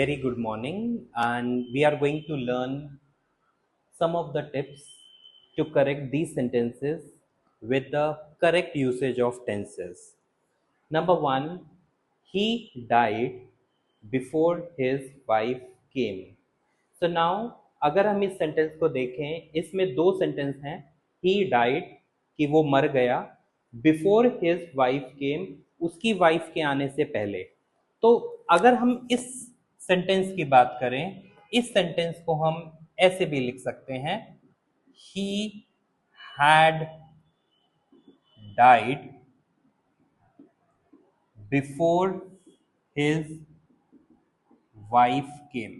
Very good morning, and we are going to learn some of the tips to correct these sentences with the correct usage of tenses. Number one, he died before his wife came. So now अगर हम इस sentence को देखें, इसमें दो sentence हैं. He died कि वो मर गया, बिफोर हिज वाइफ केम उसकी वाइफ के आने से पहले. तो अगर हम इस सेंटेंस की बात करें, इस सेंटेंस को हम ऐसे भी लिख सकते हैं, he had died before his wife came.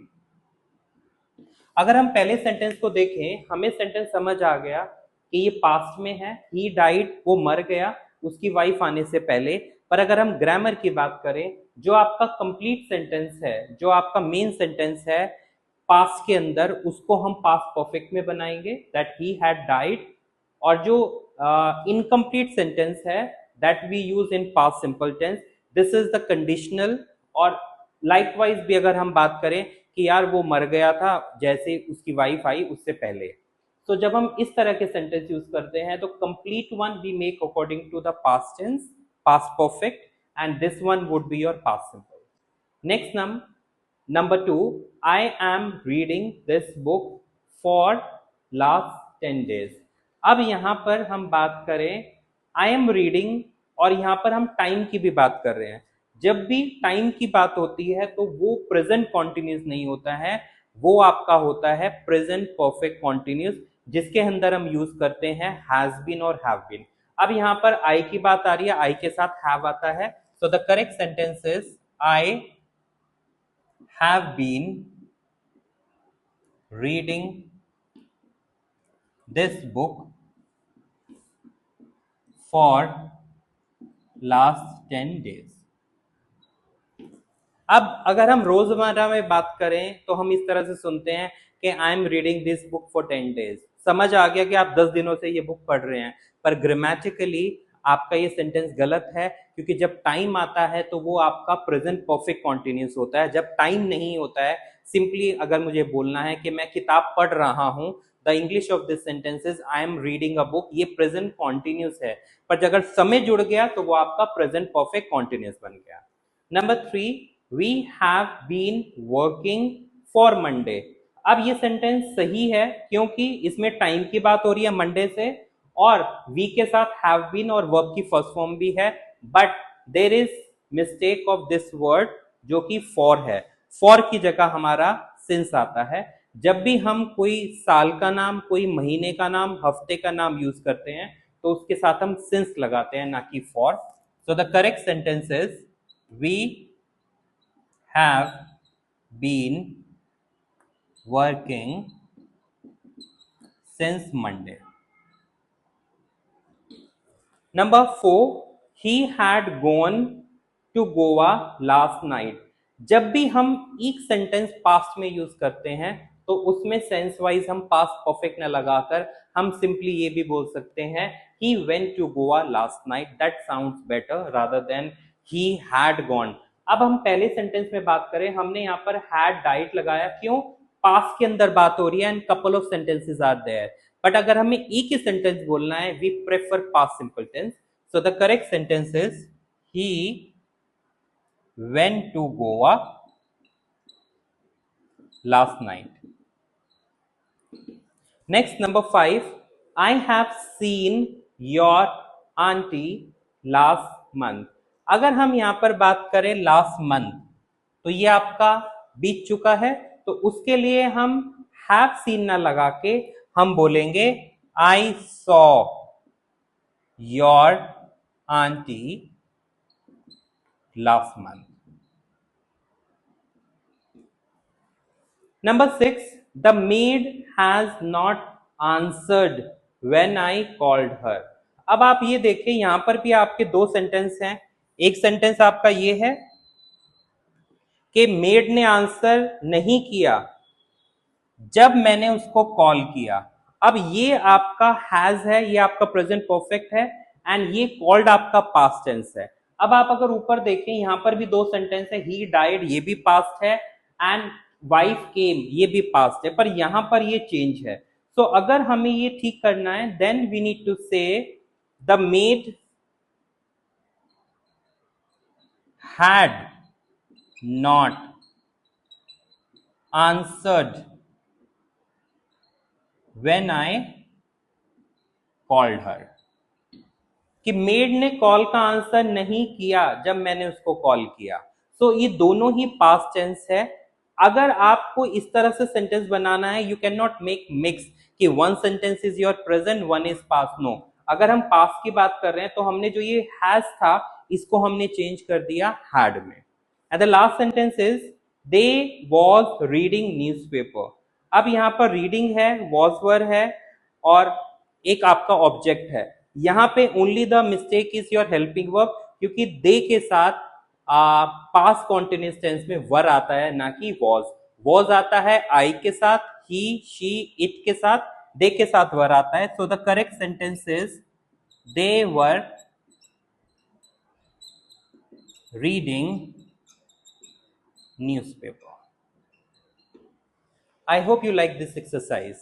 अगर हम पहले सेंटेंस को देखें, हमें सेंटेंस समझ आ गया कि ये पास्ट में है. ही डाइड, वो मर गया उसकी वाइफ आने से पहले. पर अगर हम ग्रामर की बात करें, जो आपका कंप्लीट सेंटेंस है, जो आपका मेन सेंटेंस है पास्ट के अंदर, उसको हम पास्ट परफेक्ट में बनाएंगे, दैट ही हैड डाइड. और जो इनकम्प्लीट सेंटेंस है, that we use in past simple tense, this is the conditional. और लाइकवाइज भी अगर हम बात करें कि यार वो मर गया था जैसे उसकी वाइफ आई उससे पहले. तो जब हम इस तरह के सेंटेंस यूज करते हैं तो complete one we make according to the past tense, past perfect, and this one would be your past simple. Next number two, I am reading this book for last 10 days. अब यहां पर हम बात करें आई am reading, और यहां पर हम टाइम की भी बात कर रहे हैं. जब भी टाइम की बात होती है तो वो प्रेजेंट कॉन्टिन्यूस नहीं होता है, वो आपका होता है प्रेजेंट परफेक्ट कॉन्टिन्यूस, जिसके अंदर हम यूज करते हैं हैज बीन और हैव बीन. अब यहां पर आई की बात आ रही है, आई के साथ हैव आता है. So the correct sentence is I have been reading this book for last 10 days. अब अगर हम रोजमर्रा में बात करें तो हम इस तरह से सुनते हैं कि आई am reading this book for 10 days. समझ आ गया कि आप 10 दिनों से ये बुक पढ़ रहे हैं, पर ग्रामेटिकली आपका ये सेंटेंस गलत है, क्योंकि जब टाइम आता है तो वो आपका प्रेजेंट परफेक्ट कॉन्टिन्यूस होता है. जब टाइम नहीं होता है, सिंपली अगर मुझे बोलना है कि मैं किताब पढ़ रहा हूं, the English of this sentence is I am reading a book. ये प्रेजेंट कॉन्टिन्यूस है, पर अगर समय जुड़ गया तो वो आपका प्रेजेंट परफेक्ट कॉन्टिन्यूस बन गया. Number three, we have been working for Monday. अब ये सेंटेंस सही है क्योंकि इसमें टाइम की बात हो रही है मंडे से, और वी के साथ have been और वर्ब की फर्स्ट फॉर्म भी है. But there is mistake of this word जो कि for है. for की जगह हमारा since आता है. जब भी हम कोई साल का नाम, कोई महीने का नाम, हफ्ते का नाम यूज करते हैं तो उसके साथ हम since लगाते हैं, ना कि for. So the correct sentence is we have been working since Monday. Number 4, he had gone to Goa last night. जब भी हम एक सेंटेंस पास्ट में यूज करते हैं तो उसमें सेंस वाइज हम पास्ट परफेक्ट न लगाकर हम सिंपली ये भी बोल सकते हैं he went to Goa last night. That sounds better rather than he had gone. अब हम पहले सेंटेंस में बात करें, हमने यहाँ पर हैड डाइट लगाया, क्यों? पास्ट के अंदर बात हो रही है and couple of sentences are there. But अगर हमें एक ही सेंटेंस बोलना है, we prefer past simple tense. So the correct sentence is he went to Goa last night. Next number 5, I have seen your aunty last month. अगर हम यहां पर बात करें लास्ट मंथ, तो ये आपका बीत चुका है, तो उसके लिए हम हैव सीन ना लगा के हम बोलेंगे I saw your aunty last month. Number 6, the made has not answered when I called her. अब आप ये देखिए, यहां पर भी आपके दो सेंटेंस हैं. एक सेंटेंस आपका ये है कि मेड ने आंसर नहीं किया जब मैंने उसको कॉल किया. अब ये आपका हैज है, ये आपका प्रेजेंट परफेक्ट है, एंड ये कॉल्ड आपका पास्ट टेंस है. अब आप अगर ऊपर देखें, यहां पर भी दो सेंटेंस है, ही डाइड, ये भी पास्ट है, एंड वाइफ केम, ये भी पास्ट है, पर यहां पर ये चेंज है। सो अगर हमें ये ठीक करना है, देन वी नीड टू से the made had not answered when I called her, कि मेड ने कॉल का आंसर नहीं किया जब मैंने उसको कॉल किया। सो ये दोनों ही पास्ट टेंस है। अगर आपको इस तरह से सेंटेंस बनाना है, you can not make mix कि one sentence is your present, one is past. No, अगर हम पास्ट की बात कर रहे हैं तो हमने जो ये हैज था इसको हमने चेंज कर दिया हैड में। And the last sentence is they was reading newspaper. अब यहाँ पर रीडिंग है, वॉज वर है, और एक आपका ऑब्जेक्ट है। यहाँ पे only the mistake is your helping verb, क्योंकि दे के साथ पास्ट कॉन्टिन्यूअस टेंस में वर आता है, ना कि वॉज। वॉज आता है आई के साथ, ही शी इट के साथ, दे के साथ वर आता है। So the correct sentence is they were reading newspaper. I hope you like this exercise.